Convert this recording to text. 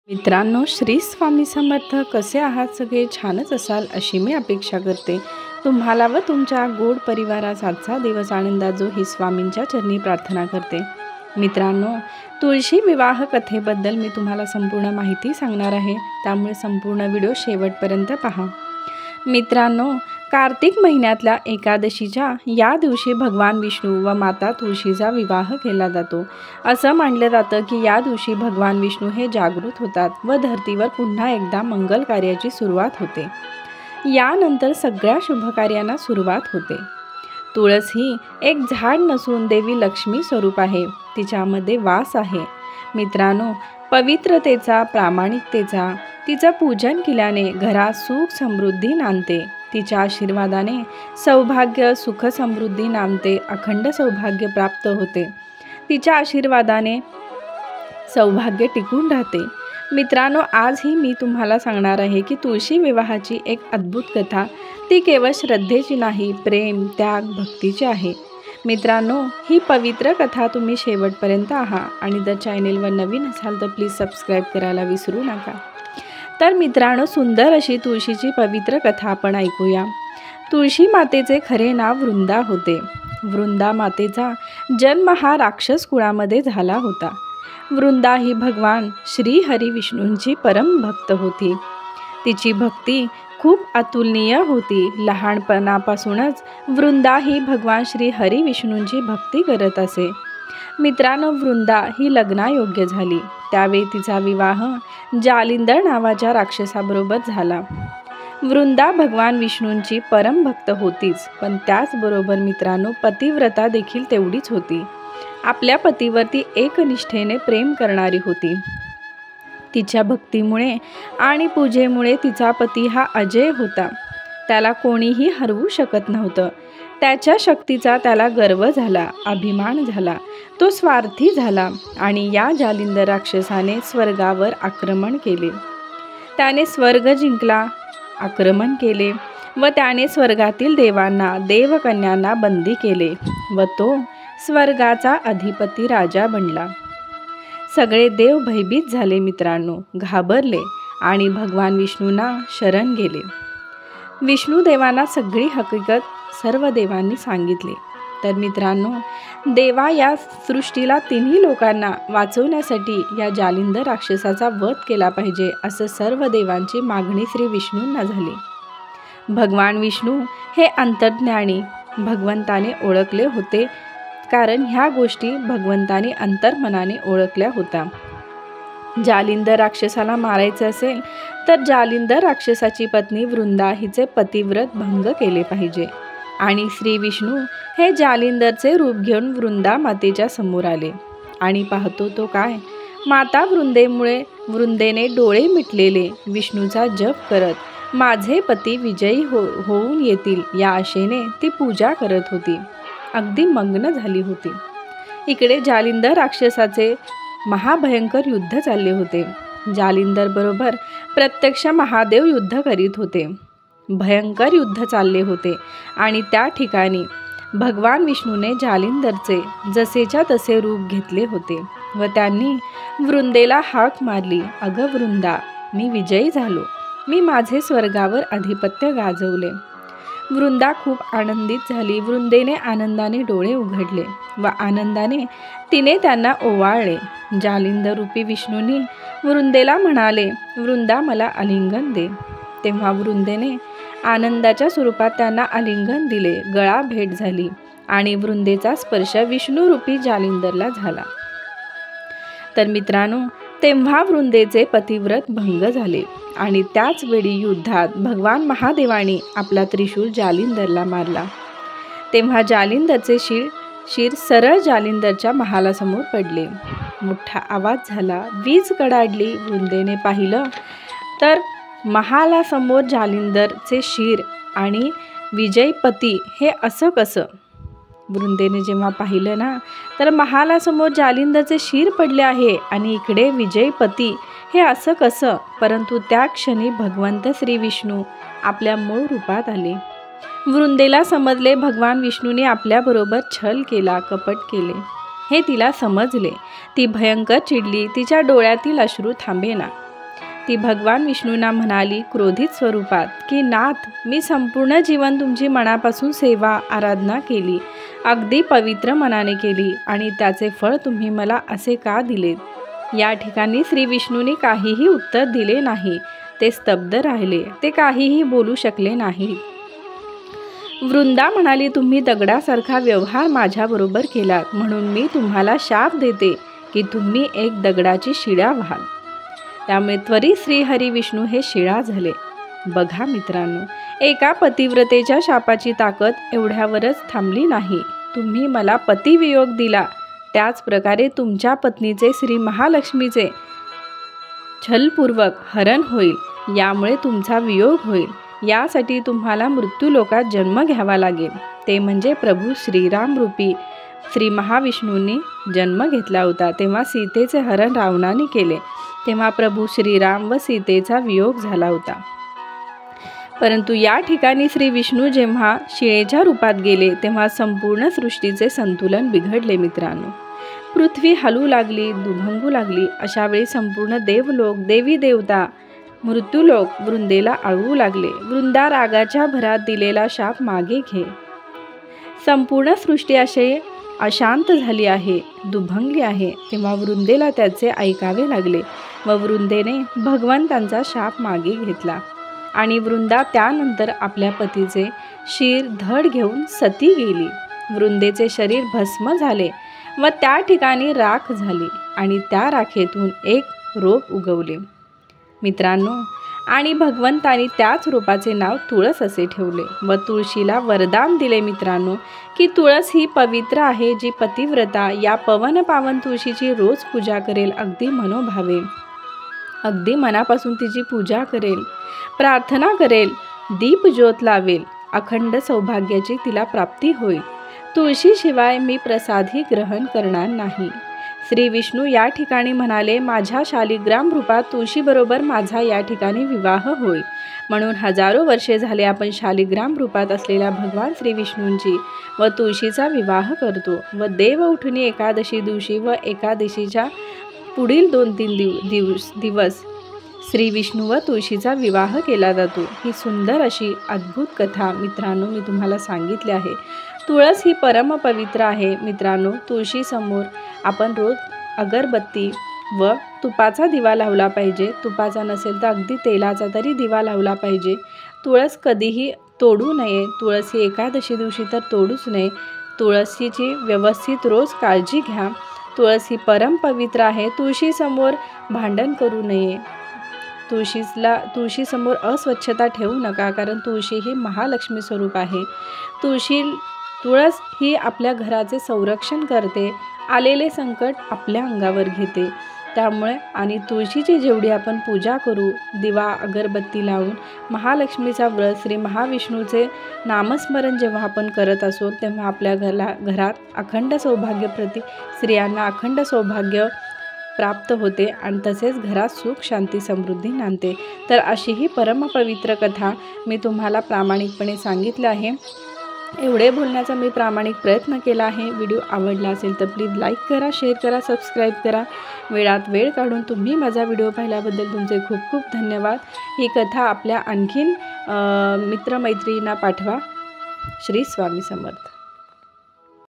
मित्रांनो, श्री स्वामी समर्थ. कसे आहात सगळे? छानच असाल अशी मी अपेक्षा करते. तुम्हाला व तुमच्या गोड परिवारात आजचा दिवस आनंदात जो ही स्वामींच्या चरणी प्रार्थना करते. मित्रांनो, तुळशी विवाह कथेबद्दल मी तुम्हाला संपूर्ण माहिती सांगणार आहे, त्यामुळे संपूर्ण व्हिडिओ शेवटपर्यंत पहा. मित्रांनो, कार्तिक महिन्यातल्या एकादशीच्या या दिवशी भगवान विष्णू व माता तुळशीचा विवाह केला जातो. असं मानलं जातं की या दिवशी भगवान विष्णू हे जागृत होतात व धर्तीवर पुन्हा एकदा मंगल कार्याची सुरुवात होते. यानंतर सगळ्या शुभकार्यांना सुरुवात होते. तुळस ही एक झाड नसून देवी लक्ष्मी स्वरूप आहे. तिच्यामध्ये वास आहे. मित्रांनो, पवित्रतेचा, प्रामाणिकतेचा तिचं पूजन केल्याने घरात सुख समृद्धी नांदते. तिच्या आशीर्वादाने सौभाग्य, सुख, समृद्धी नांदते. अखंड सौभाग्य प्राप्त होते. तिच्या आशीर्वादाने सौभाग्य टिकून राहते. मित्रांनो, आजही मी तुम्हाला सांगणार आहे की तुळशी विवाहाची एक अद्भुत कथा. ती केवळ श्रद्धेची नाही, प्रेम, त्याग, भक्तीची आहे. मित्रांनो, ही पवित्र कथा तुम्ही शेवटपर्यंत आहा आणि जर चॅनेलवर नवीन असाल तर प्लीज सबस्क्राईब करायला विसरू नका. तर मित्रांनो, सुंदर अशी तुळशीची पवित्र कथा आपण ऐकूया. तुळशी मातेचे खरे नाव वृंदा होते. वृंदा मातेचा जन्म हा राक्षस कुळामध्ये झाला होता. वृंदा ही भगवान श्री हरी विष्णूंची परम भक्त होती. तिची भक्ती खूप अतुलनीय होती. लहानपणापासूनच वृंदा ही भगवान श्री हरी विष्णूंची भक्ती करत असे. मित्रांनो, वृंदा ही लग्नायोग्य झाली. त्यावेळी तिचा विवाह जालिंदर नावाच्या राक्षसाबरोबर झाला. वृंदा भगवान विष्णूंची परम भक्त होतीच, पण त्याचबरोबर मित्रांनो, पतिव्रता देखील तेवढीच होती. आपल्या पतीवरती एकनिष्ठेने प्रेम करणारी होती. तिच्या भक्तीमुळे आणि पूजेमुळे तिचा पती हा अजेय होता. त्याला कोणीही हरवू शकत नव्हतं. त्याच्या शक्तीचा त्याला गर्व झाला, अभिमान झाला. तो स्वार्थी झाला आणि या जालिंदर राक्षसाने स्वर्गावर आक्रमण केले. त्याने स्वर्ग जिंकला, आक्रमण केले व त्याने स्वर्गातील देवांना, देवकन्यांना बंदी केले व तो स्वर्गाचा अधिपती राजा बनला. सगळे देव भयभीत झाले. मित्रांनो, घाबरले आणि भगवान विष्णूंना शरण गेले. विष्णुदेवांना सगळी हकीकत सर्व देवांनी सांगितले. तर मित्रांनो, देवा या सृष्टीला तिन्ही लोकांना वाचवण्यासाठी या जालिंदर राक्षसाचा वध केला पाहिजे, असं सर्व देवांची मागणी श्री विष्णूंना झाली. भगवान विष्णू हे अंतर्ज्ञानी भगवंताने ओळखले होते, कारण ह्या गोष्टी भगवंताने अंतर्मनाने ओळखल्या होत्या. जालिंदर राक्षसाला मारायचे असेल तर जालिंदर राक्षसाची पत्नी वृंदा हिचे पतिव्रत भंग केले पाहिजे. आणि श्री विष्णू हे जालिंदरचे रूप घेऊन वृंदा मातेच्या समोर आले आणि पाहतो तो काय, माता वृंदेने डोळे मिटलेले विष्णूचा जप करत माझे पती विजयी होऊन येतील या आशेने ती पूजा करत होती. अगदी मग्न झाली होती. इकडे जालिंदर राक्षसाचे महाभयंकर युद्ध चालले होते. जालिंदर बरोबर प्रत्यक्ष महादेव युद्ध करीत होते. भयंकर युद्ध चालले होते आणि त्या ठिकाणी भगवान विष्णूने जालिंदरचे जसेच्या तसे रूप घेतले होते व त्यांनी वृंदेला हाक मारली, अगं वृंदा, मी विजयी झालो. मी माझे स्वर्गावर अधिपत्य गाजवले. वृंदा खूप आनंदित झाली. वृंदेने आनंदाने डोळे उघडले व आनंदाने तिने त्यांना ओवाळले. जालिंदर रूपी विष्णूंनी वृंदेला म्हणाले, वृंदा, मला आलिंगन दे. तेव्हा वृंदेने आनंदाच्या स्वरूपात त्यांना आलिंगन दिले. गळा भेट झाली आणि वृंदेचा स्पर्श विष्णुरूपी जालिंदरला झाला. तर मित्रांनो, तेव्हा वृंदेचे पतिव्रत भंग झाले आणि त्याच वेळी युद्धात भगवान महादेवाने आपला त्रिशूल जालिंदरला मारला. तेव्हा जालिंदरचे शिर सरळ जालिंदरच्या महालासमोर पडले. मोठा आवाज झाला, वीज कडाडली. वृंदेने पाहिलं तर महालासमोर जालिंदरचे शिर आणि विजयपती हे असं कसं. वृंदेने जेव्हा पाहिलं ना, तर महालासमोर जालिंदरचे शिर पडले आहे आणि इकडे विजयपती हे असं कसं. परंतु त्या क्षणी भगवंत श्री विष्णू आपल्या मूळ रूपात आले. वृंदेला समजले भगवान विष्णूने आपल्याबरोबर छल केला, कपट केले. हे तिला समजले. ती भयंकर चिडली. तिच्या डोळ्यातील अश्रू थांबेना. ती भगवान विष्णूंना म्हणाली क्रोधित स्वरूपात की नाथ, मी संपूर्ण जीवन तुमची मनापासून सेवा आराधना केली, अगदी पवित्र मनाने केली, आणि त्याचे फळ तुम्ही मला असे का दिलेत? या ठिकाणी श्री विष्णूंनी काहीही उत्तर दिले नाही. ते स्तब्ध राहिले. ते काहीही बोलू शकले नाहीत. वृंदा म्हणाली, तुम्ही दगडासारखा व्यवहार माझ्याबरोबर केलात, म्हणून मी तुम्हाला शाप देते की तुम्ही एक दगडाची शिळा व्हाल. त्यामुळे त्वरित श्रीहरी विष्णू हे शिळा झाले. बघा मित्रांनो, एका पतिव्रतेच्या शापाची ताकद एवढ्यावरच थांबली नाही. तुम्ही मला पतिवियोग दिला, त्याच प्रकारे तुमच्या पत्नीचे श्री महालक्ष्मीचे छलपूर्वक हरण होईल. यामुळे तुमचा वियोग होईल. यासाठी तुम्हाला मृत्यूलोकात जन्म घ्यावा लागेल. ते म्हणजे प्रभू श्रीराम रूपी श्री महाविष्णूंनी जन्म घेतला होता. तेव्हा सीतेचे हरण रावणाने केले. तेव्हा प्रभू श्रीराम व सीतेचा वियोग झाला होता. परंतु या ठिकाणी श्री विष्णू जेव्हा शिळेच्या रूपात गेले तेव्हा संपूर्ण सृष्टीचे संतुलन बिघडले. मित्रांनो, पृथ्वी हलू लागली, दुभंगू लागली. अशा वेळी संपूर्ण देवलोक, देवी देवता, मृत्यूलोक वृंदेला आळवू लागले. वृंदा रागाच्या भरात दिलेला शाप मागे घे. संपूर्ण सृष्टी अशांत झाली आहे, दुभंगली आहे. तेव्हा वृंदेला त्याचे ऐकावे लागले व वृंदेने भगवंतांचा शाप मागे घेतला. आणि वृंदा त्यानंतर आपल्या पतीचे शिर धड घेऊन सती गेली. वृंदेचे शरीर भस्म झाले व त्या ठिकाणी राख झाली आणि त्या राखेतून एक रोप उगवले. मित्रांनो, आणि भगवंतांनी त्याच रोपाचे नाव तुळस असे ठेवले व तुळशीला वरदान दिले. मित्रांनो, की तुळस ही पवित्र आहे, जी पतिव्रता या पवन पावन तुळशीची रोज पूजा करेल, अगदी मनोभावे, अगदी मनापासून तिची पूजा करेल, प्रार्थना करेल, दीप ज्योत लावेल, अखंड सौभाग्याची तिला प्राप्ती होईल. तुळशीशिवाय मी प्रसादही ग्रहण करणार नाही. श्री विष्णू या ठिकाणी म्हणाले, माझ्या शालिग्राम रूपात तुळशीबरोबर माझा या ठिकाणी विवाह होईल. म्हणून हजारो वर्षे झाले आपण शालिग्राम रूपात असलेल्या भगवान श्री विष्णूंची व तुळशीचा विवाह करतो व देव उठणी एकादशी दिवशी व एकादशीच्या पुढील 2-3 दिवस श्री विष्णू व तुळशीचा विवाह केला जातो. ही सुंदर अशी अद्भुत कथा मित्रांनो मी तुम्हाला सांगितली आहे. तुळस ही परम पवित्र आहे. मित्रांनो, तुळशीसमोर आपण रोज अगरबत्ती व तुपाचा दिवा लावला पाहिजे. तुपाचा नसेल तर अगदी तेलाचा तरी दिवा लावला पाहिजे. तुळस कधीही तोडू नये. तुळस ही एकादशी दिवशी तर तोडूच नये. तुळशीची व्यवस्थित रोज काळजी घ्या. तुळस ही परम पवित्र आहे. तुळशीसमोर भांडण करू नये. तुळशीसमोर अस्वच्छता ठेवू नका, कारण तुळशी ही महालक्ष्मी स्वरूप आहे. तुळस ही आपल्या घराचे संरक्षण करते, आलेले संकट आपल्या अंगावर घेते. त्यामुळे आणि तुळशीची जेवढी आपण पूजा करू, दिवा अगरबत्ती लावून महालक्ष्मीचा व्रत, श्री महाविष्णूचे नामस्मरण जेव्हा आपण करत असो तेव्हा आपल्या घरात अखंड सौभाग्य स्त्रियांना अखंड सौभाग्य प्राप्त होते आणि तसेच घरात सुख शांती समृद्धी नांदते. तर अशी ही परमपवित्र कथा मी तुम्हाला प्रामाणिकपणे सांगितलं आहे. एवढे बोलण्याचा मी प्रामाणिक प्रयत्न केला आहे. व्हिडिओ आवडला असेल तर प्लीज लाईक करा, शेअर करा, सबस्क्राईब करा. वेळात वेळ काढून तुम्ही माझा व्हिडिओ पाहिल्याबद्दल तुमचे खूप खूप धन्यवाद. ही कथा आपल्या आणखीन मित्रमैत्रिणींना पाठवा. श्री स्वामी समर्थ.